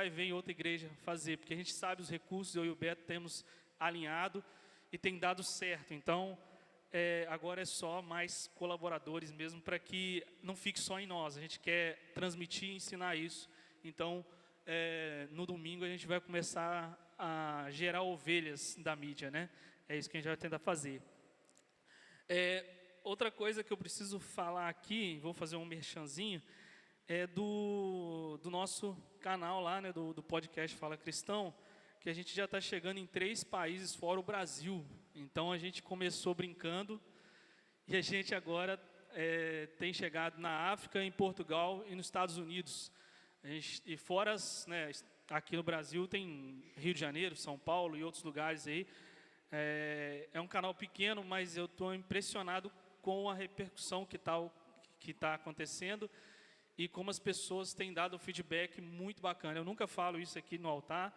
vai ver em outra igreja fazer, porque a gente sabe os recursos, eu e o Beto temos alinhado e tem dado certo. Então, agora é só mais colaboradores mesmo, para que não fique só em nós. A gente quer transmitir e ensinar isso. Então, no domingo a gente vai começar a gerar ovelhas da mídia, né? É isso que a gente vai tentar fazer. Outra coisa que eu preciso falar aqui, vou fazer um merchanzinho, é do nosso canal lá, né, do podcast Fala Cristão, que a gente já está chegando em 3 países fora o Brasil. Então a gente começou brincando e a gente agora tem chegado na África, em Portugal e nos Estados Unidos. E fora, né, aqui no Brasil tem Rio de Janeiro, São Paulo e outros lugares aí. É um canal pequeno, mas eu estou impressionado com a repercussão que está acontecendo e como as pessoas têm dado um feedback muito bacana. Eu nunca falo isso aqui no altar,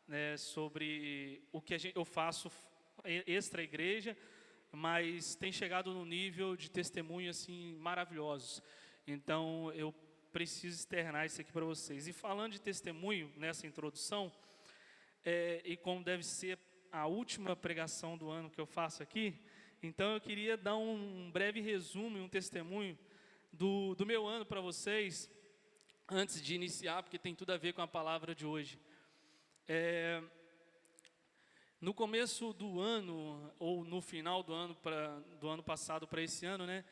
né, sobre o que eu faço extra igreja, mas tem chegado num nível de testemunho assim maravilhosos. Então eu preciso externar isso aqui para vocês. E falando de testemunho nessa introdução, e como deve ser a última pregação do ano que eu faço aqui, então eu queria dar um breve resumo e um testemunho do meu ano para vocês, antes de iniciar, porque tem tudo a ver com a palavra de hoje. No começo do ano, ou no final do ano passado para esse ano, né,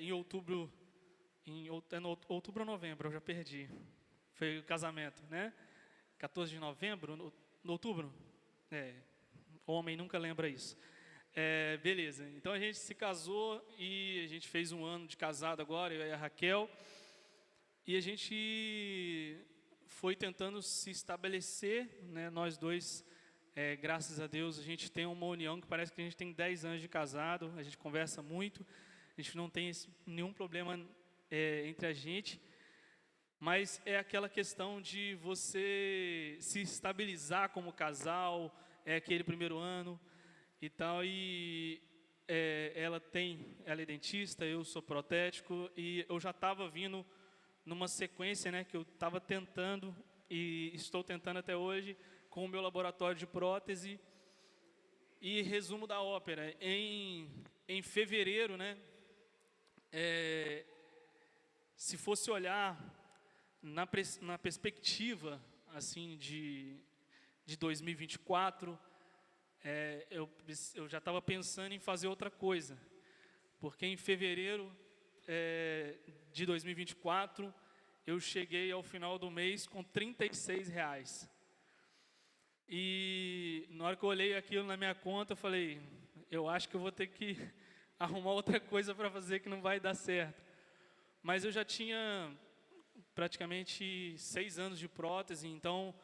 em outubro, outubro ou novembro, eu já perdi, foi o casamento, né, 14 de novembro, no outubro, homem nunca lembra isso. Beleza, então a gente se casou e a gente fez um ano de casado agora, eu e a Raquel, e a gente foi tentando se estabelecer, né, nós dois, graças a Deus, a gente tem uma união que parece que a gente tem 10 anos de casado, a gente conversa muito, a gente não tem nenhum problema entre a gente, mas é aquela questão de você se estabilizar como casal, aquele primeiro ano e tal, e ela é dentista, eu sou protético, e eu já estava vindo numa sequência, né, que eu estava tentando, e estou tentando até hoje, com o meu laboratório de prótese. E resumo da ópera, em fevereiro, né, se fosse olhar na perspectiva assim de 2024, eu já estava pensando em fazer outra coisa, porque em fevereiro de 2024 eu cheguei ao final do mês com R$ 36. E na hora que eu olhei aquilo na minha conta, eu falei, eu acho que eu vou ter que arrumar outra coisa para fazer, que não vai dar certo. Mas eu já tinha praticamente 6 anos de prótese, então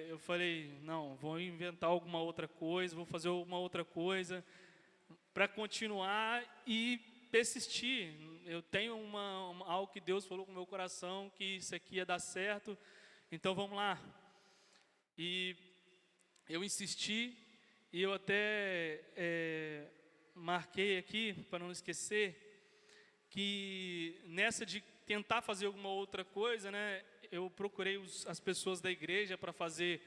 eu falei, não, vou inventar alguma outra coisa, vou fazer alguma outra coisa para continuar e persistir. Eu tenho algo que Deus falou com o meu coração, que isso aqui ia dar certo, então vamos lá. E eu insisti, e eu até marquei aqui, para não esquecer, que nessa de tentar fazer alguma outra coisa, né, eu procurei as pessoas da igreja para fazer,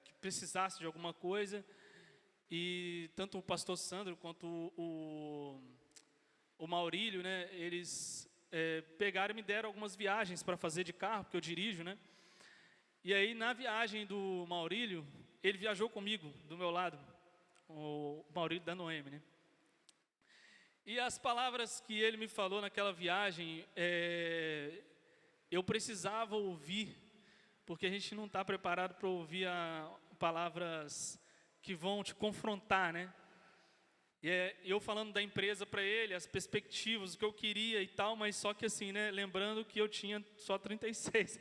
que precisasse de alguma coisa, e tanto o pastor Sandro quanto o Maurílio, né, eles pegaram e me deram algumas viagens para fazer de carro, porque eu dirijo, né. E aí, na viagem do Maurílio, ele viajou comigo, do meu lado, o Maurílio da Noemi, né? E as palavras que ele me falou naquela viagem, eu precisava ouvir, porque a gente não está preparado para ouvir palavras que vão te confrontar, né? E eu falando da empresa para ele, as perspectivas, o que eu queria e tal, mas só que assim, né, lembrando que eu tinha só R$ 36,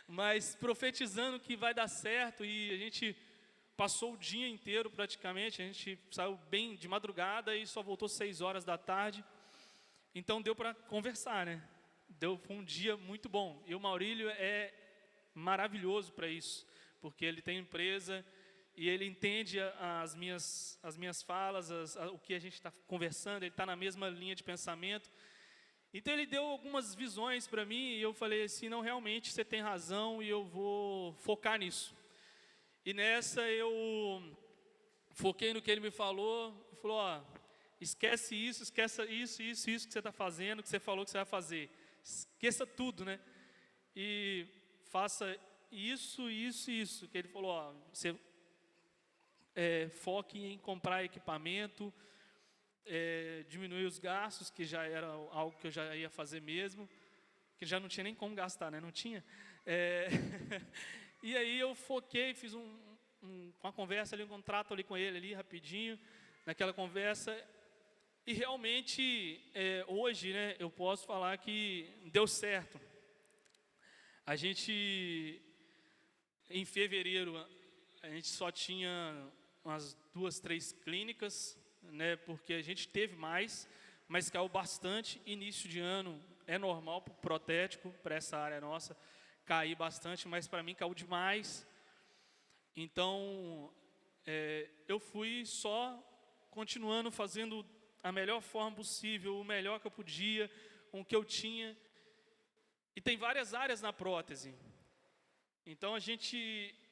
mas profetizando que vai dar certo, e a gente passou o dia inteiro praticamente, a gente saiu bem de madrugada e só voltou 6 horas da tarde, então deu para conversar, né? Foi um dia muito bom, e o Maurílio é maravilhoso para isso, porque ele tem empresa, e ele entende as minhas falas, o que a gente está conversando, ele está na mesma linha de pensamento. Então ele deu algumas visões para mim e eu falei assim, não, realmente você tem razão e eu vou focar nisso. E nessa eu foquei no que ele me falou, ele falou, ó, esquece isso que você está fazendo, que você falou que você vai fazer. Esqueça tudo, né? E faça isso, que ele falou, ó, você foque em comprar equipamento, diminuir os gastos, que já era algo que eu já ia fazer mesmo, que já não tinha nem como gastar, né? Não tinha. E aí eu foquei, fiz uma conversa ali, um contrato ali com ele ali rapidinho, naquela conversa, e realmente hoje, né, eu posso falar que deu certo. A gente, em fevereiro, a gente só tinha umas 2, 3 clínicas, né, porque a gente teve mais, mas caiu bastante. Início de ano é normal para o protético, para essa área nossa, cair bastante, mas para mim caiu demais. Então, eu fui só continuando fazendo a melhor forma possível, o melhor que eu podia, com o que eu tinha. E tem várias áreas na prótese. Então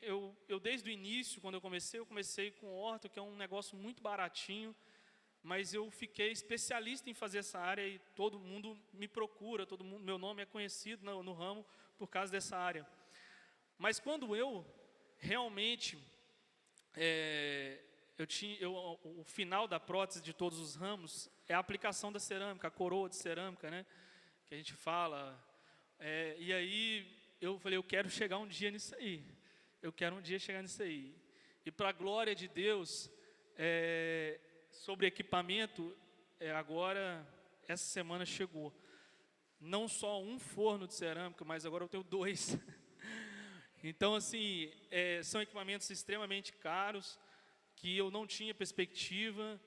eu desde o início, quando eu comecei com orto, que é um negócio muito baratinho, mas eu fiquei especialista em fazer essa área e todo mundo me procura, meu nome é conhecido no ramo por causa dessa área. Mas quando eu realmente, o final da prótese de todos os ramos é a aplicação da cerâmica, a coroa de cerâmica, né, que a gente fala. E aí eu falei, eu quero chegar um dia nisso aí. Eu quero um dia chegar nisso aí. E para a glória de Deus, sobre equipamento, agora, essa semana chegou. Não só um forno de cerâmica, mas agora eu tenho 2. Então, assim, são equipamentos extremamente caros, que eu não tinha perspectiva.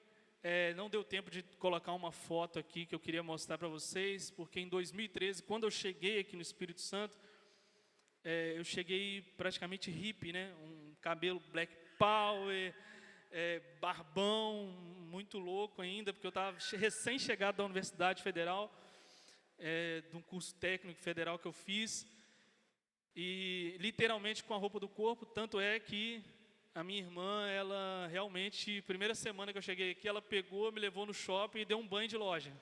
Não deu tempo de colocar uma foto aqui que eu queria mostrar para vocês, porque em 2013, quando eu cheguei aqui no Espírito Santo, eu cheguei praticamente hippie, né? Um cabelo black power, barbão, muito louco ainda, porque eu estava recém-chegado da Universidade Federal, de um curso técnico federal que eu fiz, e literalmente com a roupa do corpo. Tanto é que a minha irmã, ela realmente, primeira semana que eu cheguei aqui, ela pegou, me levou no shopping e deu um banho de loja.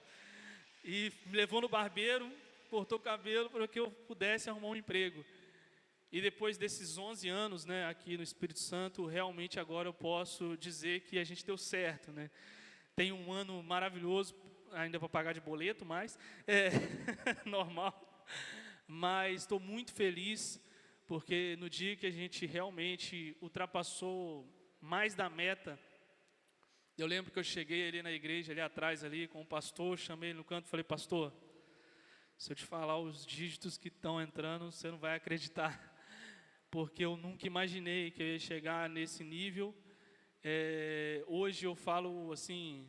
E me levou no barbeiro, cortou o cabelo para que eu pudesse arrumar um emprego. E depois desses 11 anos, né, aqui no Espírito Santo, realmente agora eu posso dizer que a gente deu certo, né? Tem um ano maravilhoso, ainda para pagar de boleto, mas normal. Mas estou muito feliz, porque no dia que a gente realmente ultrapassou mais da meta, eu lembro que eu cheguei ali na igreja, ali atrás, ali com o pastor, chamei ele no canto e falei, pastor, se eu te falar os dígitos que estão entrando, você não vai acreditar, porque eu nunca imaginei que eu ia chegar nesse nível. Hoje eu falo assim,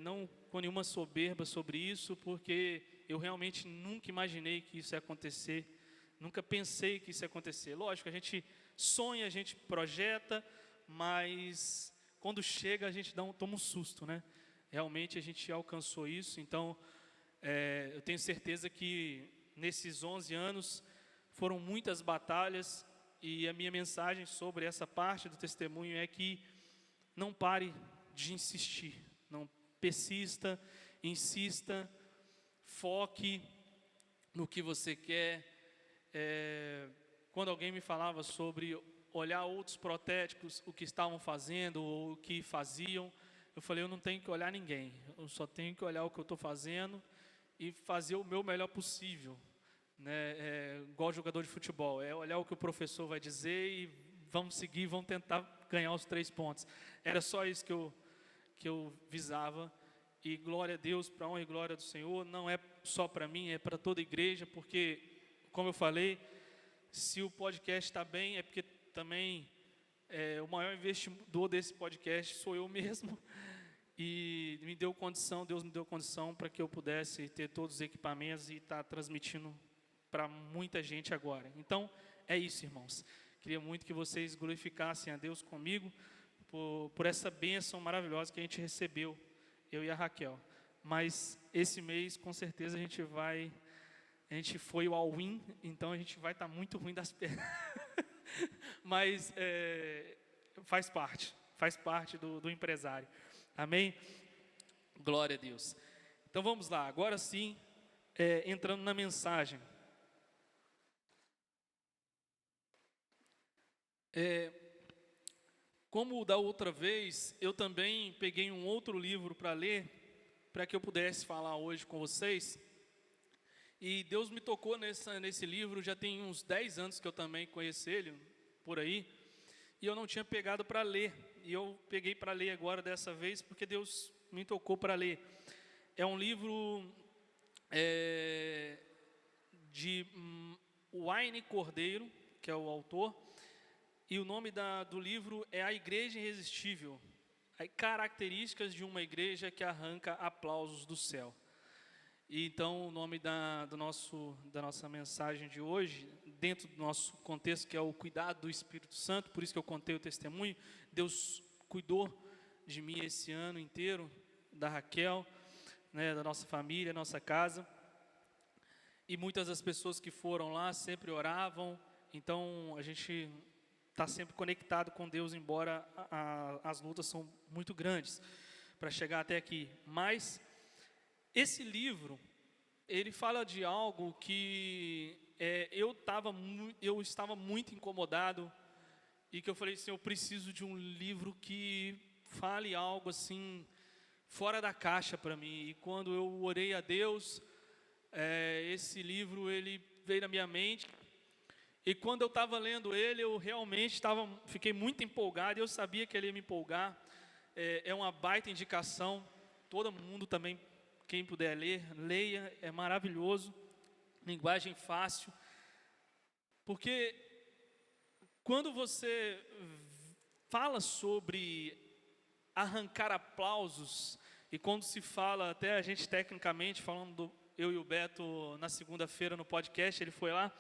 não com nenhuma soberba sobre isso, porque eu realmente nunca imaginei que isso ia acontecer, nunca pensei que isso ia acontecer. Lógico, a gente sonha, a gente projeta, mas quando chega a gente toma um susto, né? Realmente a gente alcançou isso. Então, eu tenho certeza que nesses 11 anos foram muitas batalhas, e a minha mensagem sobre essa parte do testemunho é que não pare de insistir, não persista, insista, foque no que você quer. Quando alguém me falava sobre olhar outros protéticos, o que estavam fazendo ou o que faziam, eu falei, eu não tenho que olhar ninguém, eu só tenho que olhar o que eu estou fazendo e fazer o meu melhor possível, né? Igual jogador de futebol, olhar o que o professor vai dizer e vamos seguir, vamos tentar ganhar os 3 pontos. Era só isso que eu visava. E glória a Deus, para a honra e glória do Senhor, não é só para mim, é para toda a igreja, porque, como eu falei, se o podcast está bem, é porque também o maior investidor desse podcast sou eu mesmo, e Deus me deu condição para que eu pudesse ter todos os equipamentos e estar transmitindo para muita gente agora. Então, é isso, irmãos. Queria muito que vocês glorificassem a Deus comigo, por essa bênção maravilhosa que a gente recebeu, eu e a Raquel. mas esse mês com certeza a gente foi o all-in, então a gente vai estar muito ruim das pernas. Mas faz parte do empresário. Amém? Glória a Deus. Então vamos lá, agora sim, entrando na mensagem. Como da outra vez, eu também peguei um outro livro para ler, para que eu pudesse falar hoje com vocês. E Deus me tocou nesse livro, já tem uns 10 anos que eu também conheço ele, por aí. E eu não tinha pegado para ler, e eu peguei para ler agora dessa vez, porque Deus me tocou para ler. É um livro de Wayne Cordeiro, que é o autor, e o nome do livro é A Igreja Irresistível, características de uma igreja que arranca aplausos do céu. E então o nome da nossa mensagem de hoje, dentro do nosso contexto, que é o cuidado do Espírito Santo, por isso que eu contei o testemunho. Deus cuidou de mim esse ano inteiro, da Raquel, né, da nossa família, nossa casa. E muitas das pessoas que foram lá sempre oravam, então a gente está sempre conectado com Deus, embora as lutas são muito grandes para chegar até aqui. Mas esse livro, ele fala de algo que eu estava muito incomodado, e que eu falei assim, eu preciso de um livro que fale algo assim, fora da caixa para mim. E quando eu orei a Deus, esse livro ele veio na minha mente. E quando eu estava lendo ele, eu realmente fiquei muito empolgado, e eu sabia que ele ia me empolgar. É uma baita indicação, todo mundo também, quem puder ler, leia, é maravilhoso, linguagem fácil. Porque quando você fala sobre arrancar aplausos, e quando se fala, até a gente tecnicamente, eu e o Beto na segunda-feira no podcast, ele foi lá,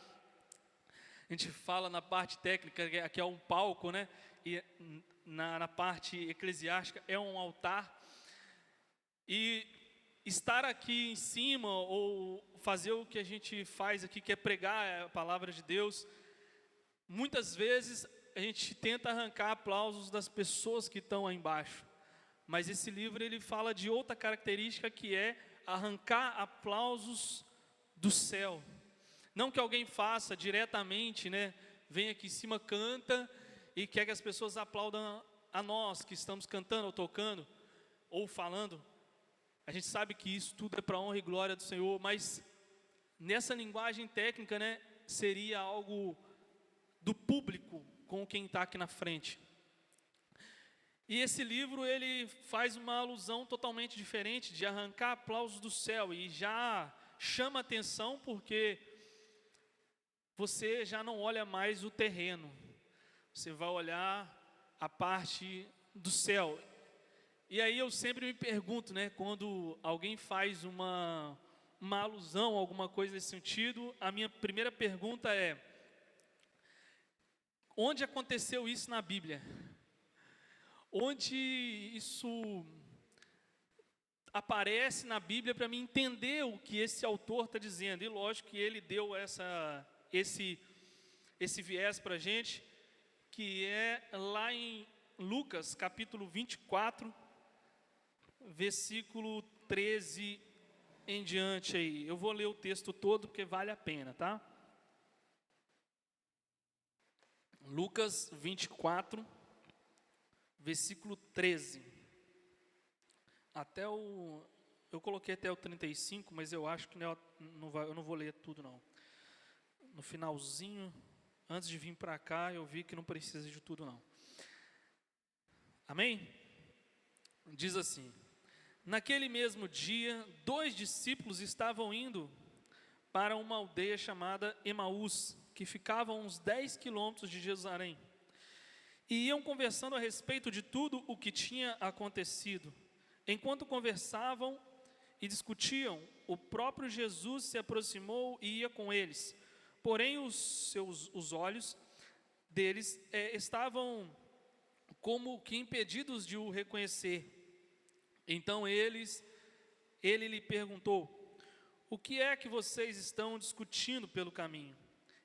a gente fala na parte técnica, que é um palco, né? E na parte eclesiástica é um altar. E estar aqui em cima, ou fazer o que a gente faz aqui, que é pregar a palavra de Deus, muitas vezes a gente tenta arrancar aplausos das pessoas que estão aí embaixo. Mas esse livro ele fala de outra característica, que é arrancar aplausos do céu. Não que alguém faça diretamente, né? Vem aqui em cima, canta e quer que as pessoas aplaudam a nós que estamos cantando ou tocando ou falando. A gente sabe que isso tudo é para a honra e glória do Senhor, mas nessa linguagem técnica, né, seria algo do público com quem está aqui na frente. E esse livro ele faz uma alusão totalmente diferente, de arrancar aplausos do céu, e já chama atenção porque você já não olha mais o terreno, você vai olhar a parte do céu. E aí eu sempre me pergunto, né, quando alguém faz uma alusão, alguma coisa nesse sentido, a minha primeira pergunta é: onde aconteceu isso na Bíblia? Onde isso aparece na Bíblia para mim entender o que esse autor está dizendo? E lógico que ele deu esse viés para a gente, que é lá em Lucas capítulo 24, versículo 13 em diante aí. Eu vou ler o texto todo porque vale a pena, tá? Lucas 24, versículo 13. Eu coloquei até o 35, mas eu acho que eu não vou ler tudo não. No finalzinho, antes de vir para cá, eu vi que não precisa de tudo não. Amém? Diz assim: naquele mesmo dia, 2 discípulos estavam indo para uma aldeia chamada Emaús, que ficava a uns 10 quilômetros de Jerusalém. E iam conversando a respeito de tudo o que tinha acontecido. Enquanto conversavam e discutiam, o próprio Jesus se aproximou e ia com eles. Porém, os olhos deles estavam como que impedidos de o reconhecer. Então eles Ele lhe perguntou: o que é que vocês estão discutindo pelo caminho?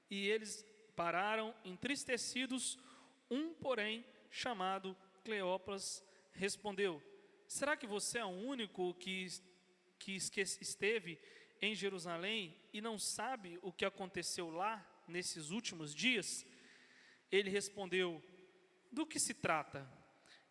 E eles pararam entristecidos. Um, porém, chamado Cleopas, respondeu: será que você é o único que esteve em Jerusalém e não sabe o que aconteceu lá nesses últimos dias? Ele respondeu: do que se trata?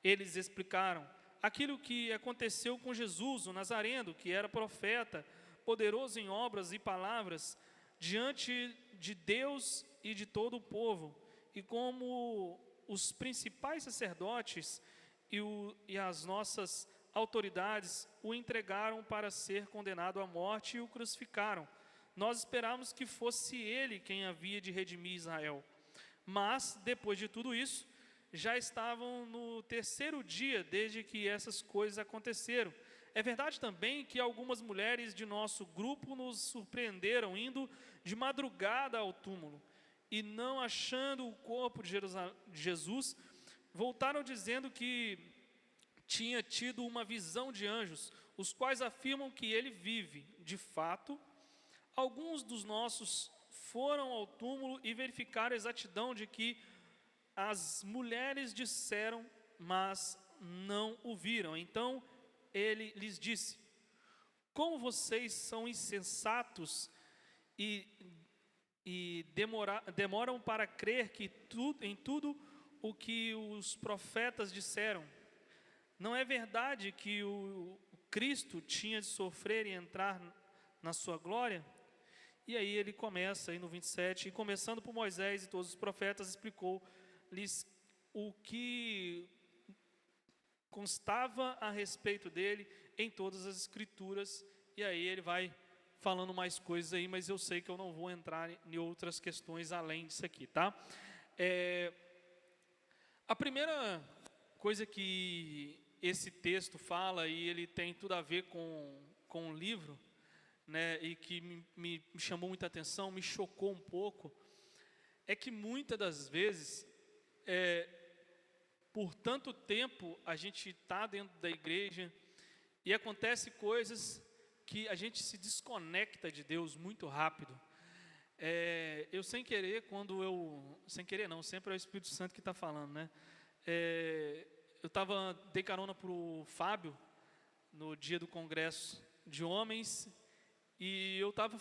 Eles explicaram aquilo que aconteceu com Jesus, o Nazareno, que era profeta, poderoso em obras e palavras, diante de Deus e de todo o povo, e como os principais sacerdotes e as nossas autoridades o entregaram para ser condenado à morte e o crucificaram. Nós esperávamos que fosse ele quem havia de redimir Israel. Mas, depois de tudo isso, já estavam no terceiro dia desde que essas coisas aconteceram. É verdade também que algumas mulheres de nosso grupo nos surpreenderam indo de madrugada ao túmulo e, não achando o corpo de Jesus, voltaram dizendo que tinha tido uma visão de anjos, os quais afirmam que ele vive. De fato, alguns dos nossos foram ao túmulo e verificaram a exatidão de que as mulheres disseram, mas não o viram. Então ele lhes disse: como vocês são insensatos e demoram para crer em tudo o que os profetas disseram. Não é verdade que o Cristo tinha de sofrer e entrar na sua glória? E aí ele começa, aí no 27, e começando por Moisés e todos os profetas, explicou-lhes o que constava a respeito dele em todas as escrituras. E aí ele vai falando mais coisas aí, mas eu sei que eu não vou entrar em outras questões além disso aqui, tá? A primeira coisa que esse texto fala, e ele tem tudo a ver com o livro, né, e que me chamou muita atenção, me chocou um pouco, é que muitas das vezes, por tanto tempo, a gente está dentro da igreja e acontece coisas que a gente se desconecta de Deus muito rápido. Eu sem querer, sem querer não, sempre é o Espírito Santo que está falando, né? Dei carona para o Fábio, no dia do congresso de homens, e eu estava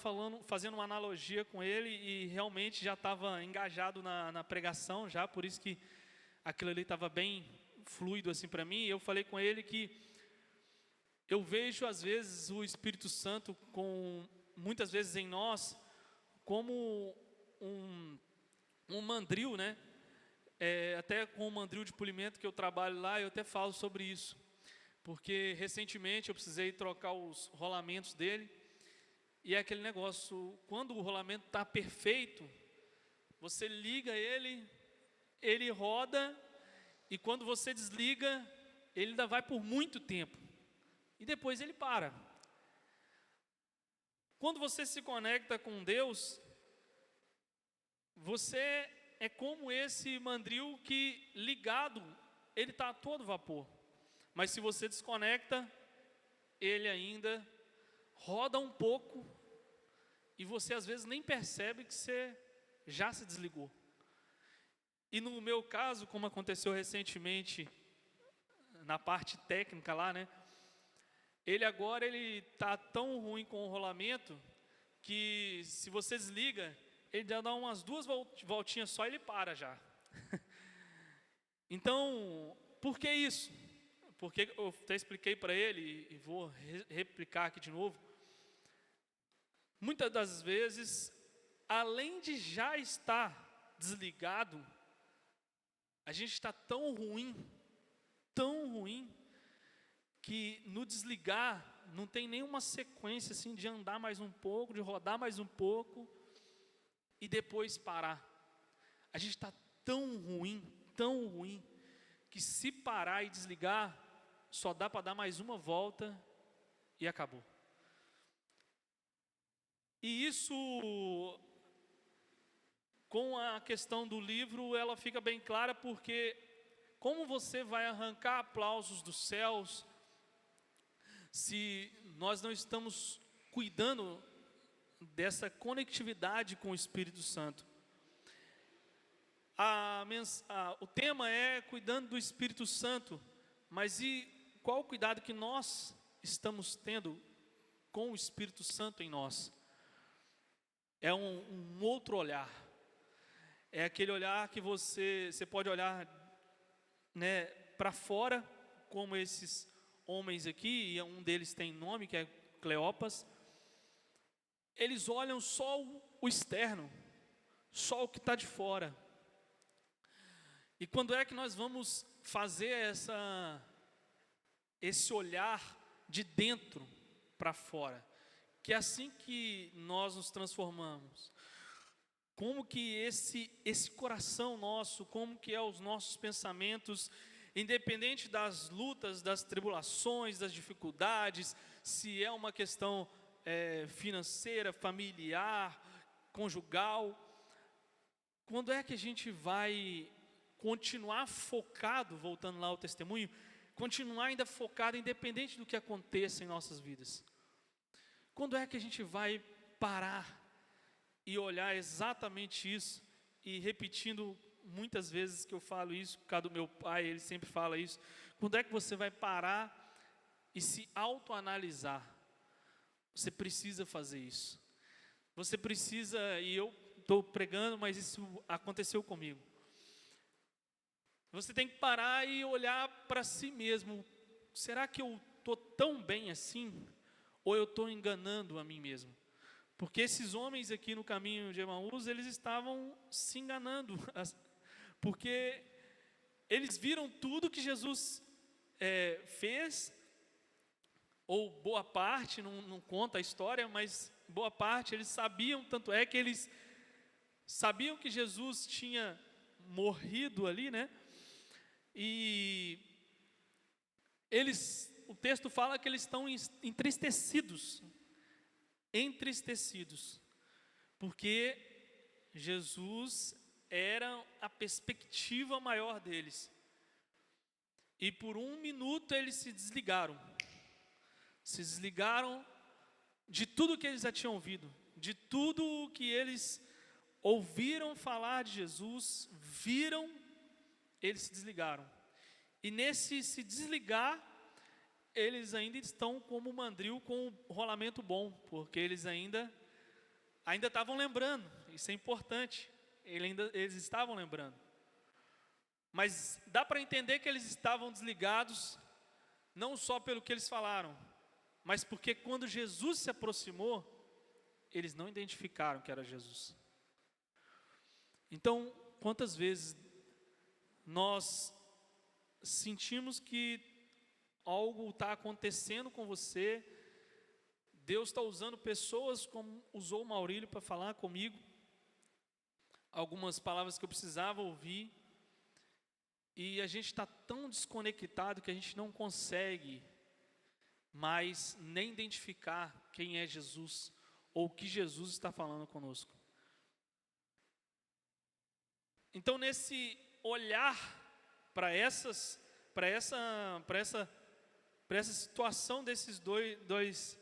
fazendo uma analogia com ele, e realmente já estava engajado na pregação, já, por isso que aquilo ali estava bem fluido assim para mim. E eu falei com ele que eu vejo às vezes o Espírito Santo, muitas vezes em nós, como um mandril, né? Até com o mandril de polimento que eu trabalho lá, eu até falo sobre isso, porque recentemente eu precisei trocar os rolamentos dele, e é aquele negócio, quando o rolamento está perfeito, você liga ele roda, e quando você desliga, ele ainda vai por muito tempo, e depois ele para. Quando você se conecta com Deus, você é como esse mandril que, ligado, ele está a todo vapor. Mas se você desconecta, ele ainda roda um pouco, e você às vezes nem percebe que você já se desligou. E no meu caso, como aconteceu recentemente, na parte técnica lá, né? Ele está tão ruim com o rolamento, que se você desliga, ele já dá umas 2 voltinhas só e ele para já. Então, por que isso? Porque eu até expliquei para ele, e vou replicar aqui de novo. Muitas das vezes, além de já estar desligado, a gente está tão ruim, que no desligar não tem nenhuma sequência assim de andar mais um pouco, de rodar mais um pouco e depois parar. A gente está tão ruim, que se parar e desligar, só dá para dar mais uma volta e acabou. E isso, com a questão do livro, ela fica bem clara, porque como você vai arrancar aplausos dos céus se nós não estamos cuidando dessa conectividade com o Espírito Santo. O tema é cuidando do Espírito Santo, mas e qual o cuidado que nós estamos tendo com o Espírito Santo em nós? É um outro olhar. É aquele olhar que você pode olhar, né, para fora, como esses homens aqui, e um deles tem nome, que é Cleopas. Eles olham só o externo, só o que está de fora. E quando é que nós vamos fazer esse olhar de dentro para fora? Que é assim que nós nos transformamos. Como que esse coração nosso, como que é os nossos pensamentos, independente das lutas, das tribulações, das dificuldades, se é uma questão financeira, familiar, conjugal, quando é que a gente vai continuar focado, voltando lá ao testemunho, continuar ainda focado, independente do que aconteça em nossas vidas? Quando é que a gente vai parar e olhar exatamente isso, e repetindo muitas vezes que eu falo isso, por causa do meu pai, ele sempre fala isso, quando é que você vai parar e se autoanalisar? Você precisa fazer isso. Você precisa, e eu estou pregando, mas isso aconteceu comigo. Você tem que parar e olhar para si mesmo. Será que eu estou tão bem assim? Ou eu estou enganando a mim mesmo? Porque esses homens aqui no caminho de Emaús, eles estavam se enganando. Porque eles viram tudo que Jesus fez, ou boa parte, não conta a história, mas boa parte eles sabiam, tanto é que eles sabiam que Jesus tinha morrido ali, né? E o texto fala que eles estão entristecidos, porque Jesus era a perspectiva maior deles. E por um minuto eles se desligaram de tudo que eles já tinham ouvido, de tudo que eles ouviram falar de Jesus, viram, eles se desligaram. E nesse se desligar, eles ainda estão como o mandril com o rolamento bom, porque eles ainda estavam lembrando, isso é importante, eles estavam lembrando. Mas dá para entender que eles estavam desligados, não só pelo que eles falaram, mas porque quando Jesus se aproximou, eles não identificaram que era Jesus. Então, quantas vezes nós sentimos que algo está acontecendo com você, Deus está usando pessoas como usou o Maurílio para falar comigo, algumas palavras que eu precisava ouvir, e a gente está tão desconectado que a gente não consegue mais nem identificar quem é Jesus, ou o que Jesus está falando conosco. Então, nesse olhar para essa situação desses dois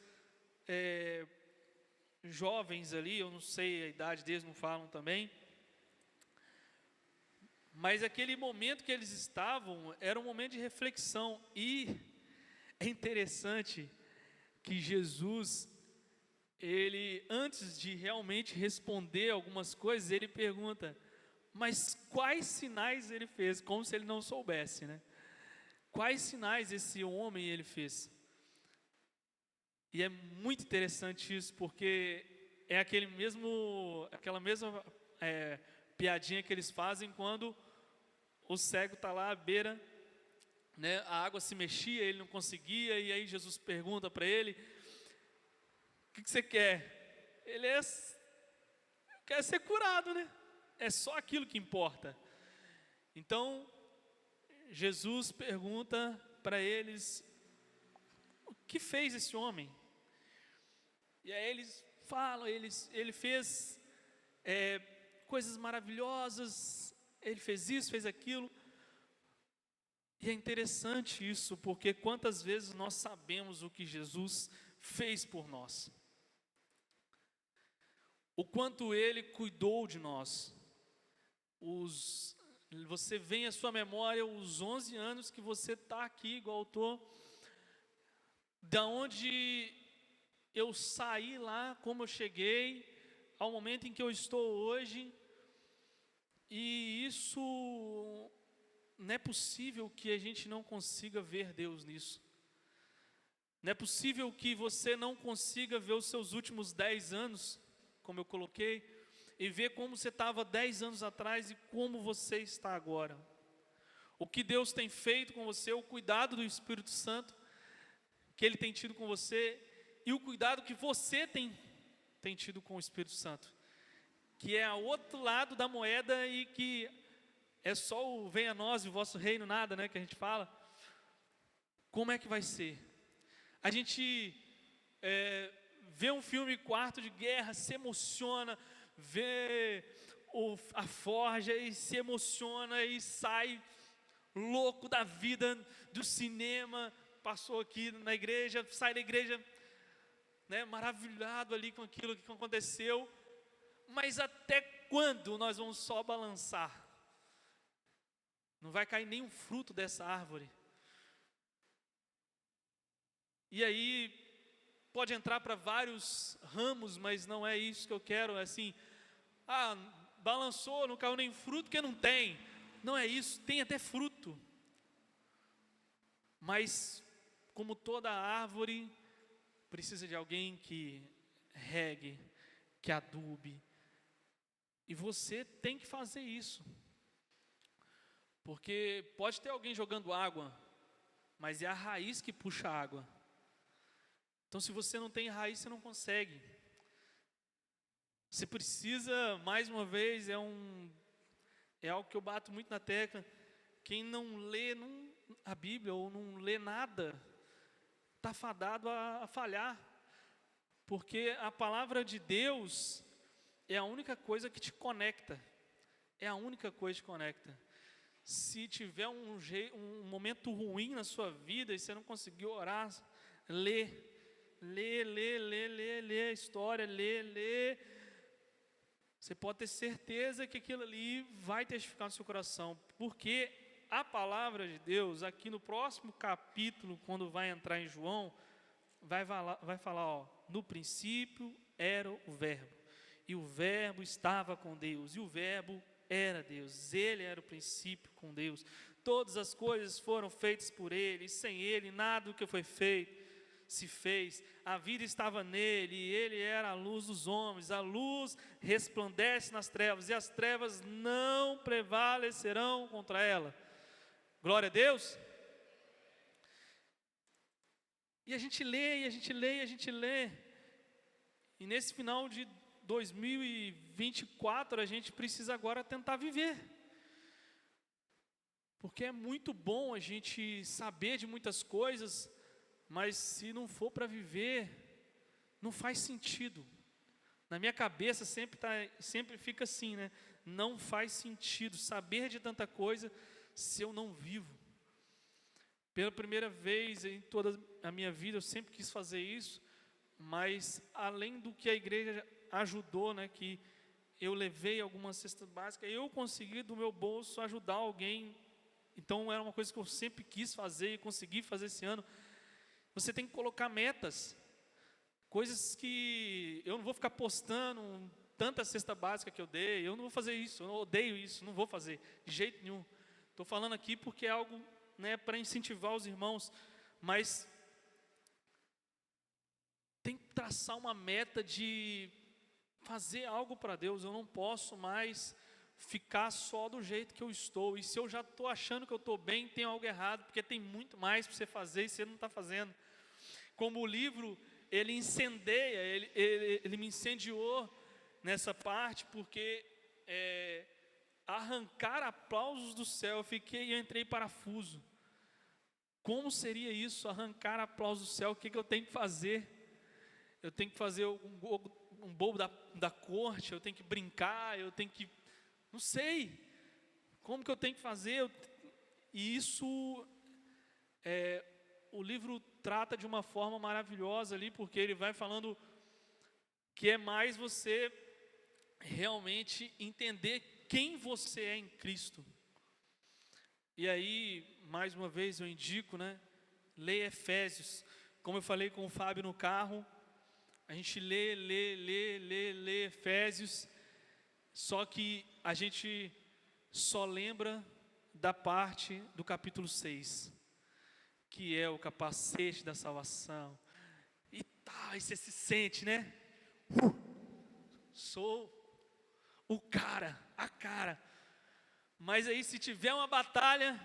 jovens ali, eu não sei a idade deles, não falam também, mas aquele momento que eles estavam era um momento de reflexão. E é interessante que Jesus, ele, antes de realmente responder algumas coisas, ele pergunta: mas quais sinais ele fez? Como se ele não soubesse, né? Quais sinais esse homem ele fez? E é muito interessante isso, porque é aquela mesma piadinha que eles fazem quando o cego está lá à beira, né? A água se mexia, ele não conseguia, e aí Jesus pergunta para ele: o que você quer? Ele quer ser curado, né? É só aquilo que importa. Então, Jesus pergunta para eles: o que fez esse homem? E aí eles falam, ele fez coisas maravilhosas, ele fez isso, fez aquilo. E é interessante isso, porque quantas vezes nós sabemos o que Jesus fez por nós, o quanto Ele cuidou de nós. Você vem à sua memória os 11 anos que você está aqui, igual eu estou, da onde eu saí lá, como eu cheguei, ao momento em que eu estou hoje, e isso não é possível que a gente não consiga ver Deus nisso. Não é possível que você não consiga ver os seus últimos 10 anos, como eu coloquei, e ver como você estava 10 anos atrás e como você está agora. O que Deus tem feito com você, o cuidado do Espírito Santo que Ele tem tido com você, e o cuidado que você tem tido com o Espírito Santo, que é o outro lado da moeda, e que é só o venha a nós e o vosso reino nada, né, que a gente fala. Como é que vai ser? A gente vê um filme Quarto de Guerra, se emociona, vê a forja e se emociona e sai louco da vida do cinema, passou aqui na igreja, sai da igreja, né, maravilhado ali com aquilo que aconteceu. Mas até quando nós vamos só balançar? Não vai cair nenhum fruto dessa árvore. E aí, pode entrar para vários ramos, mas não é isso que eu quero, é assim, balançou, não caiu nem fruto, porque não tem. Não é isso, tem até fruto. Mas, como toda árvore, precisa de alguém que regue, que adube. E você tem que fazer isso. Porque pode ter alguém jogando água, mas é a raiz que puxa a água. Então, se você não tem raiz, você não consegue. Você precisa, mais uma vez, é algo que eu bato muito na tecla. Quem não lê a Bíblia ou não lê nada, está fadado a falhar. Porque a palavra de Deus é a única coisa que te conecta. É a única coisa que te conecta. Se tiver um momento ruim na sua vida e você não conseguiu orar, lê a história, lê. Você pode ter certeza que aquilo ali vai testificar no seu coração, porque a palavra de Deus, aqui no próximo capítulo, quando vai entrar em João, vai falar, no princípio era o Verbo, e o Verbo estava com Deus, e o Verbo era Deus, Ele era o princípio com Deus, todas as coisas foram feitas por Ele, e sem Ele nada do que foi feito se fez. A vida estava nele, e Ele era a luz dos homens. A luz resplandece nas trevas, e as trevas não prevalecerão contra ela. Glória a Deus. E a gente lê, e nesse final de 2024 a gente precisa agora tentar viver, porque é muito bom a gente saber de muitas coisas, mas se não for para viver, não faz sentido. Na minha cabeça sempre fica assim, né? Não faz sentido saber de tanta coisa se eu não vivo. Pela primeira vez em toda a minha vida eu sempre quis fazer isso, mas além do que a igreja ajudou, né, que eu levei algumas cestas básicas, eu consegui do meu bolso ajudar alguém. Então era uma coisa que eu sempre quis fazer e consegui fazer esse ano. Você tem que colocar metas, coisas que eu não vou ficar postando tanta cesta básica que eu dei, eu não vou fazer isso, eu odeio isso, não vou fazer de jeito nenhum. Estou falando aqui porque é algo, né, para incentivar os irmãos, mas tem que traçar uma meta de fazer algo para Deus. Eu não posso mais ficar só do jeito que eu estou, e se eu já estou achando que eu estou bem, tem algo errado, porque tem muito mais para você fazer e você não está fazendo. Como o livro, ele incendeia, ele me incendiou nessa parte, porque arrancar aplausos do céu, eu entrei em parafuso. Como seria isso, arrancar aplausos do céu? O que eu tenho que fazer? Eu tenho que fazer um bobo da corte, eu tenho que brincar, eu tenho que... Não sei como que eu tenho que fazer. E isso, o livro trata de uma forma maravilhosa ali, porque ele vai falando que é mais você realmente entender quem você é em Cristo. E aí, mais uma vez eu indico, né? Leia Efésios. Como eu falei com o Fábio no carro, a gente lê Efésios, só que a gente só lembra da parte do capítulo 6, que é o capacete da salvação. E tá, aí você se sente, né? Sou o cara, a cara. Mas aí se tiver uma batalha,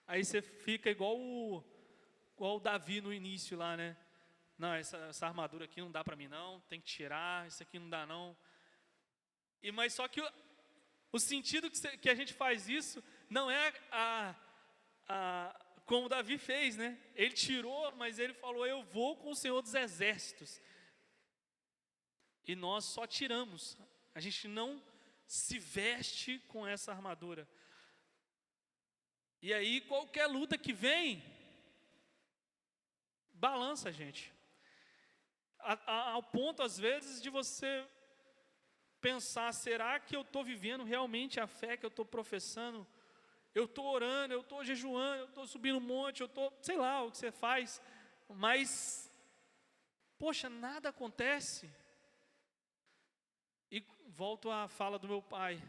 aí você fica igual o Davi no início lá, né? Não, essa armadura aqui não dá para mim não, tem que tirar, isso aqui não dá não. Mas só que o sentido que a gente faz isso não é como Davi fez, né? Ele tirou, mas ele falou, eu vou com o Senhor dos Exércitos. E nós só tiramos, a gente não se veste com essa armadura. E aí qualquer luta que vem, balança a gente. Ao ponto às vezes de você pensar, será que eu estou vivendo realmente a fé que eu estou professando? Eu estou orando, eu estou jejuando, eu estou subindo um monte, eu estou, sei lá o que você faz, mas, poxa, nada acontece. E volto à fala do meu pai.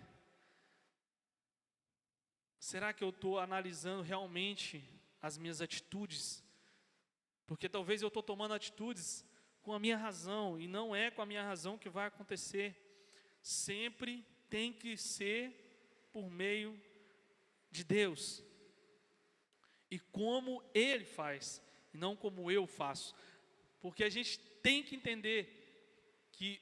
Será que eu estou analisando realmente as minhas atitudes? Porque talvez eu estou tomando atitudes com a minha razão, e não é com a minha razão que vai acontecer. Sempre tem que ser por meio de Deus. E como Ele faz, e não como eu faço. Porque a gente tem que entender que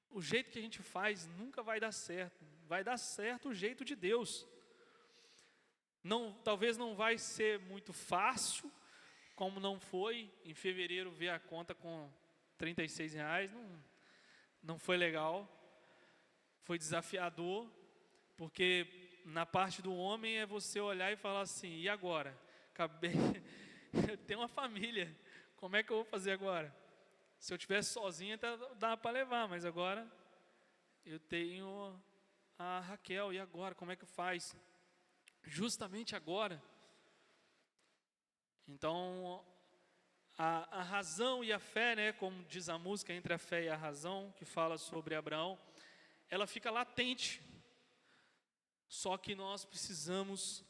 o jeito que a gente faz nunca vai dar certo. Vai dar certo o jeito de Deus. Não, talvez não vai ser muito fácil, como não foi. Em fevereiro ver a conta com R$36, não foi legal. Foi desafiador, porque na parte do homem é você olhar e falar assim, e agora? Acabei, eu tenho uma família, como é que eu vou fazer agora? Se eu estivesse sozinho, até dá para levar, mas agora eu tenho a Raquel, e agora? Como é que faz? Justamente agora. Então, a razão e a fé, né, como diz a música, entre a fé e a razão, que fala sobre Abraão, ela fica latente. Só que nós precisamos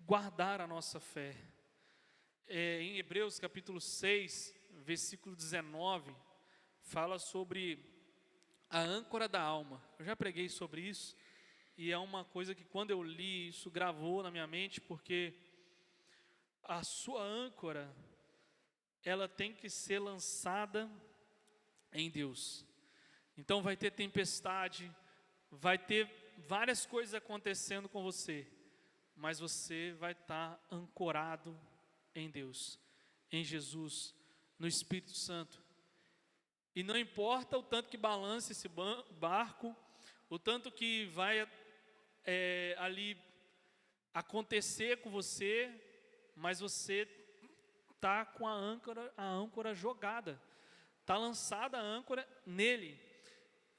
guardar a nossa fé. Em Hebreus capítulo 6, versículo 19, fala sobre a âncora da alma. Eu já preguei sobre isso, e é uma coisa que quando eu li, isso gravou na minha mente, porque a sua âncora, ela tem que ser lançada em Deus. Então vai ter tempestade, vai ter várias coisas acontecendo com você, mas você vai estar ancorado em Deus, em Jesus, no Espírito Santo. E não importa o tanto que balance esse barco, o tanto que vai ali acontecer com você, mas você está com a âncora jogada, está lançada a âncora nele.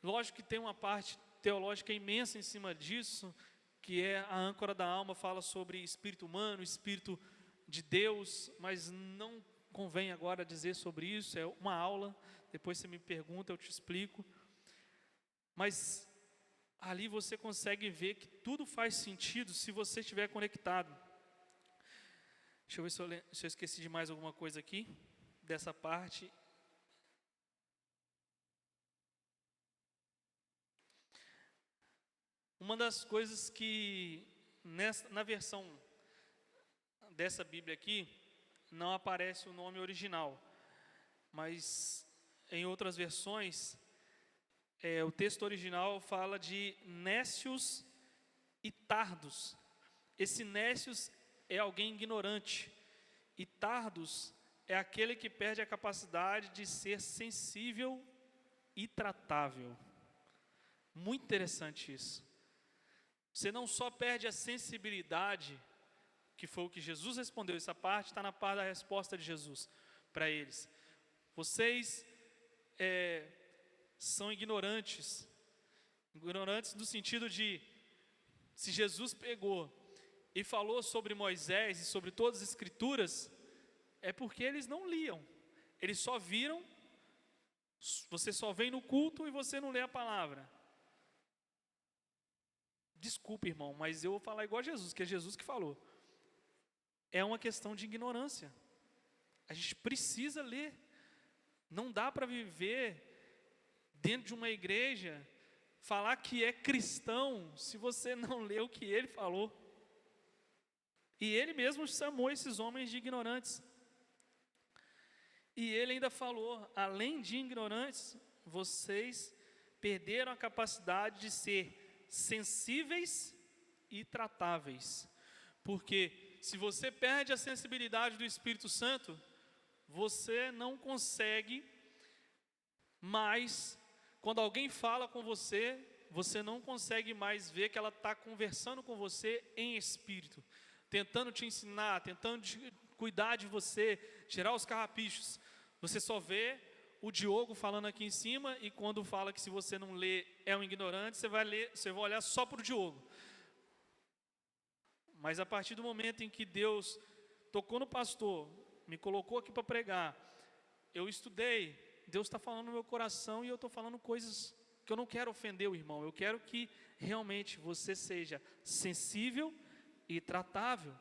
Lógico que tem uma parte teológica imensa em cima disso, que é a âncora da alma, fala sobre espírito humano, espírito de Deus, mas não convém agora dizer sobre isso, é uma aula, depois você me pergunta, eu te explico. Mas ali você consegue ver que tudo faz sentido se você estiver conectado. Deixa eu ver se eu esqueci de mais alguma coisa aqui, dessa parte. Uma das coisas que, na versão dessa Bíblia aqui, não aparece o nome original, mas em outras versões, o texto original fala de nécios e tardos. Esse nécios é alguém ignorante, e tardos é aquele que perde a capacidade de ser sensível e tratável. Muito interessante isso. Você não só perde a sensibilidade, que foi o que Jesus respondeu, essa parte está na parte da resposta de Jesus para eles. Vocês são ignorantes no sentido de, se Jesus pegou e falou sobre Moisés e sobre todas as escrituras, é porque eles não liam, eles só viram, você só vem no culto e você não lê a palavra. Desculpa, irmão, mas eu vou falar igual a Jesus, que é Jesus que falou. É uma questão de ignorância. A gente precisa ler. Não dá para viver dentro de uma igreja, falar que é cristão, se você não lê o que ele falou. E ele mesmo chamou esses homens de ignorantes. E ele ainda falou, além de ignorantes, vocês perderam a capacidade de ser sensíveis e tratáveis. Porque se você perde a sensibilidade do Espírito Santo, você não consegue mais, quando alguém fala com você, você não consegue mais ver que ela está conversando com você em espírito, tentando te ensinar, tentando cuidar de você, tirar os carrapichos. Você só vê o Diogo falando aqui em cima, e quando fala que se você não lê é um ignorante, você vai olhar só para o Diogo. Mas a partir do momento em que Deus tocou no pastor, me colocou aqui para pregar, eu estudei, Deus está falando no meu coração, e eu estou falando coisas que eu não quero ofender o irmão, eu quero que realmente você seja sensível e tratável,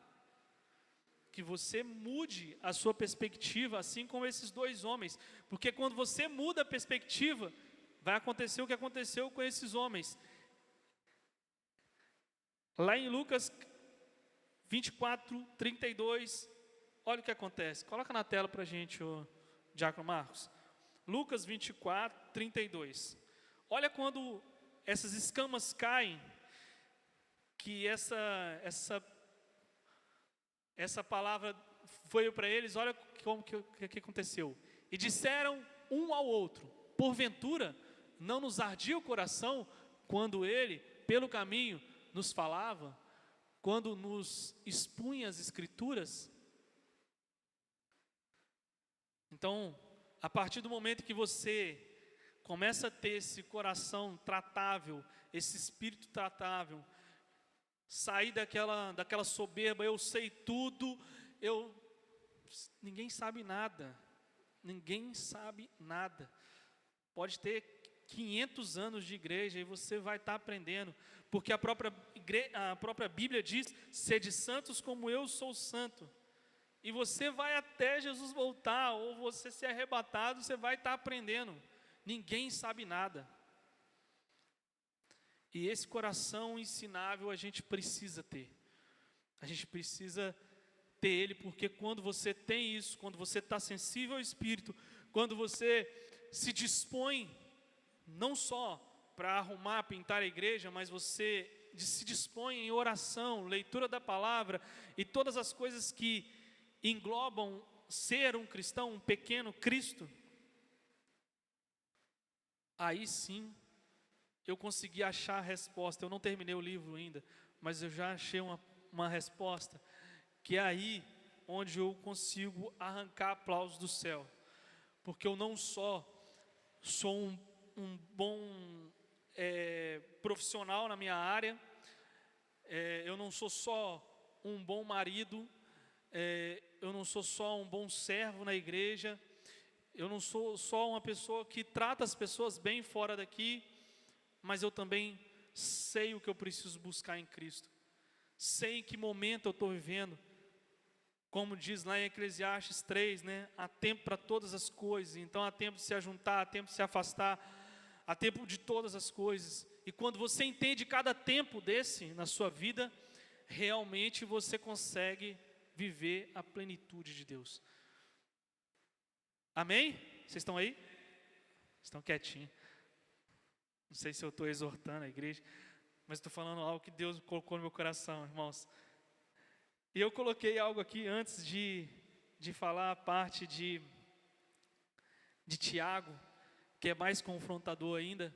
que você mude a sua perspectiva, assim como esses dois homens, porque quando você muda a perspectiva, vai acontecer o que aconteceu com esses homens. Lá em Lucas 24, 32, olha o que acontece. Coloca na tela para a gente, o Diácono Marcos. Lucas 24, 32. Olha quando essas escamas caem, que essa palavra foi para eles, olha como que aconteceu. E disseram um ao outro, porventura, não nos ardia o coração, quando ele, pelo caminho, nos falava, quando nos expunha as Escrituras? Então, a partir do momento que você começa a ter esse coração tratável, esse espírito tratável, sair daquela soberba, eu sei tudo, ninguém sabe nada, pode ter 500 anos de igreja e você vai estar aprendendo, porque a própria Bíblia diz, sede santos como eu sou santo, e você vai até Jesus voltar, ou você ser arrebatado, você vai estar aprendendo, ninguém sabe nada. E esse coração ensinável a gente precisa ter. A gente precisa ter ele, porque quando você tem isso, quando você está sensível ao Espírito, quando você se dispõe, não só para arrumar, pintar a igreja, mas você se dispõe em oração, leitura da palavra, e todas as coisas que englobam ser um cristão, um pequeno Cristo, aí sim, eu consegui achar a resposta. Eu não terminei o livro ainda, mas eu já achei uma resposta, que é aí onde eu consigo arrancar aplausos do céu, porque eu não só sou um bom profissional na minha área, eu não sou só um bom marido, eu não sou só um bom servo na igreja, eu não sou só uma pessoa que trata as pessoas bem fora daqui, mas eu também sei o que eu preciso buscar em Cristo, sei em que momento eu estou vivendo, como diz lá em Eclesiastes 3, né? Há tempo para todas as coisas, então há tempo de se ajuntar, há tempo de se afastar, há tempo de todas as coisas, e quando você entende cada tempo desse na sua vida, realmente você consegue viver a plenitude de Deus. Amém? Vocês estão aí? Estão quietinhos. Não sei se eu estou exortando a igreja, mas estou falando algo que Deus colocou no meu coração, irmãos. E eu coloquei algo aqui antes de falar a parte de Tiago, que é mais confrontador ainda.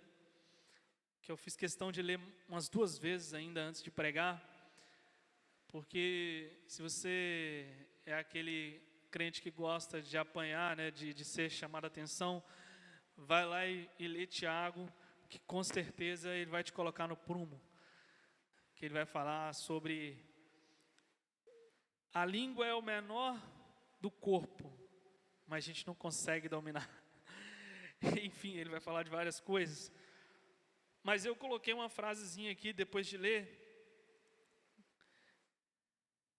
que eu fiz questão de ler umas 2 vezes ainda antes de pregar, porque se você é aquele crente que gosta de apanhar, né, de ser chamado a atenção, vai lá e lê Tiago, que com certeza ele vai te colocar no prumo, que ele vai falar sobre a língua é o menor do corpo, mas a gente não consegue dominar. Enfim, ele vai falar de várias coisas. Mas eu coloquei uma frasezinha aqui, depois de ler,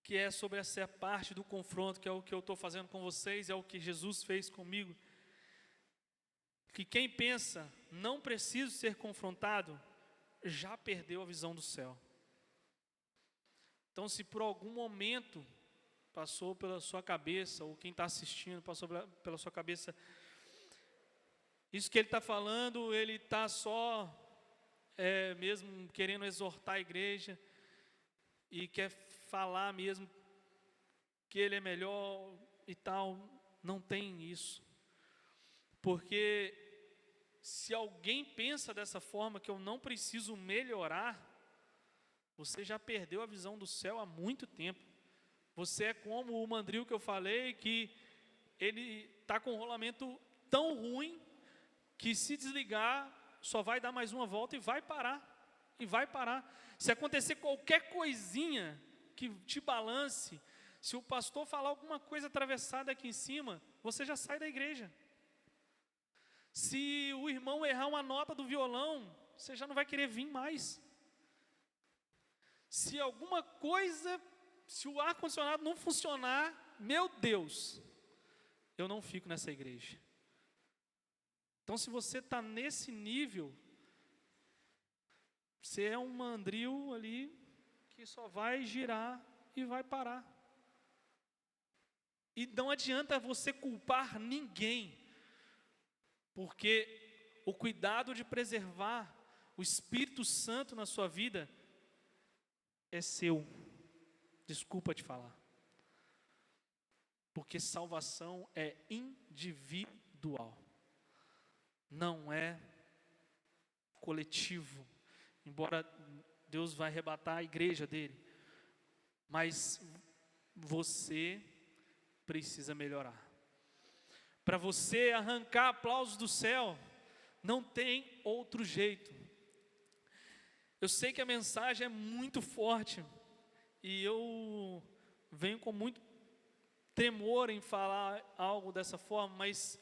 que é sobre essa parte do confronto, que é o que eu estou fazendo com vocês, é o que Jesus fez comigo. Que quem pensa, não preciso ser confrontado, já perdeu a visão do céu. Então, se por algum momento passou pela sua cabeça, ou quem está assistindo passou pela sua cabeça, isso que ele está falando, ele está só mesmo querendo exortar a igreja, e quer falar mesmo que ele é melhor e tal, não tem isso. Porque se alguém pensa dessa forma, que eu não preciso melhorar, você já perdeu a visão do céu há muito tempo. Você é como o mandril que eu falei, que ele está com um rolamento tão ruim, que se desligar, só vai dar mais uma volta e vai parar. E vai parar. Se acontecer qualquer coisinha que te balance, se o pastor falar alguma coisa atravessada aqui em cima, você já sai da igreja. Se o irmão errar uma nota do violão, você já não vai querer vir mais. Se alguma coisa, se o ar-condicionado não funcionar, meu Deus, eu não fico nessa igreja. Então, se você está nesse nível, você é um mandril ali, que só vai girar e vai parar. E não adianta você culpar ninguém, porque o cuidado de preservar o Espírito Santo na sua vida é seu. Desculpa te falar. Porque salvação é individual, não é coletivo. Embora Deus vai arrebatar a igreja dele, mas você precisa melhorar. Para você arrancar aplausos do céu, não tem outro jeito. Eu sei que a mensagem é muito forte, e eu venho com muito temor em falar algo dessa forma, mas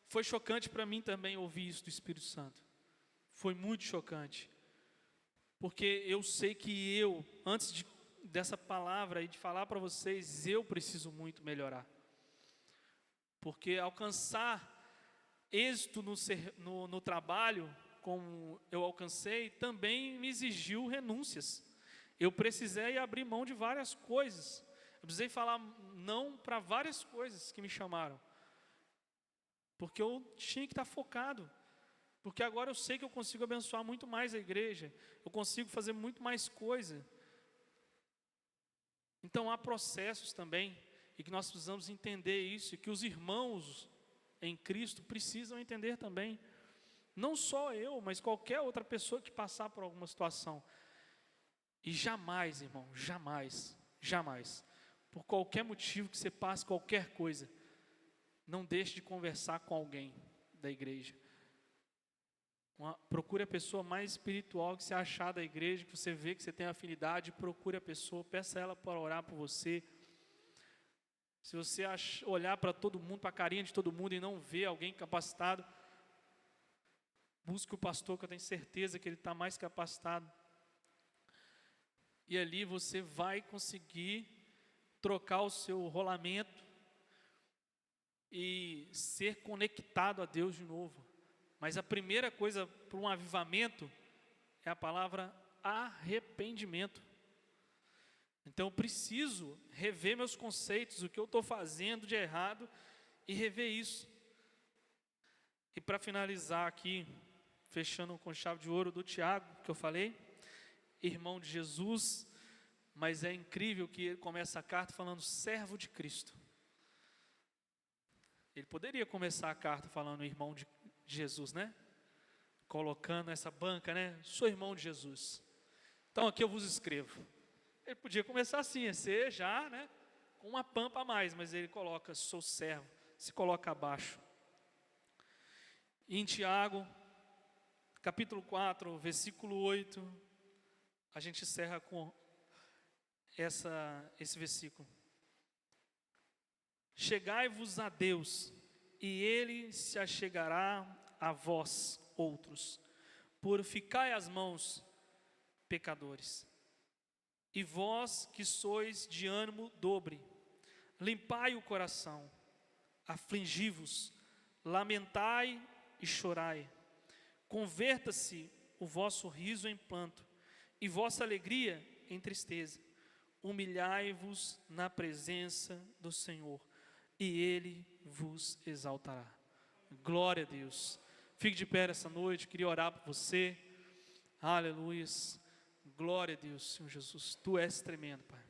foi chocante para mim também ouvir isso do Espírito Santo. Foi muito chocante. Porque eu sei que antes dessa palavra e de falar para vocês, eu preciso muito melhorar. Porque alcançar êxito no trabalho, como eu alcancei, também me exigiu renúncias. Eu precisei abrir mão de várias coisas. Eu precisei falar não para várias coisas que me chamaram. Porque eu tinha que estar focado. Porque agora eu sei que eu consigo abençoar muito mais a igreja. Eu consigo fazer muito mais coisa. Então há processos também. E que nós precisamos entender isso. E que os irmãos em Cristo precisam entender também. Não só eu, mas qualquer outra pessoa que passar por alguma situação. E jamais, irmão, jamais, jamais, por qualquer motivo que você passe qualquer coisa, não deixe de conversar com alguém da igreja. Procure a pessoa mais espiritual que você achar da igreja, que você vê que você tem afinidade, procure a pessoa, peça ela para orar por você. Se você olhar para todo mundo, para a carinha de todo mundo e não ver alguém capacitado, busque o pastor, que eu tenho certeza que ele está mais capacitado. E ali você vai conseguir trocar o seu rolamento e ser conectado a Deus de novo. Mas a primeira coisa para um avivamento é a palavra arrependimento. Então eu preciso rever meus conceitos, o que eu estou fazendo de errado, e rever isso. E para finalizar aqui, fechando com chave de ouro do Tiago, que eu falei, irmão de Jesus, mas é incrível que ele começa a carta falando servo de Cristo. Ele poderia começar a carta falando irmão de Jesus, né? colocando essa banca, né? Sou irmão de Jesus. Então aqui eu vos escrevo. Ele podia começar assim, ser já, né? Com uma pampa a mais, mas ele coloca, sou servo, se coloca abaixo. E em Tiago, capítulo 4, versículo 8, a gente encerra com esse versículo. Chegai-vos a Deus, e Ele se achegará a vós, outros. Purificai as mãos, pecadores. E vós que sois de ânimo dobre, limpai o coração, afligi-vos, lamentai e chorai. Converta-se o vosso riso em pranto, e vossa alegria em tristeza. Humilhai-vos na presença do Senhor, e Ele vos exaltará. Glória a Deus. Fique de pé essa noite, queria orar por você. Aleluia. Glória a Deus, Senhor Jesus. Tu és tremendo, Pai.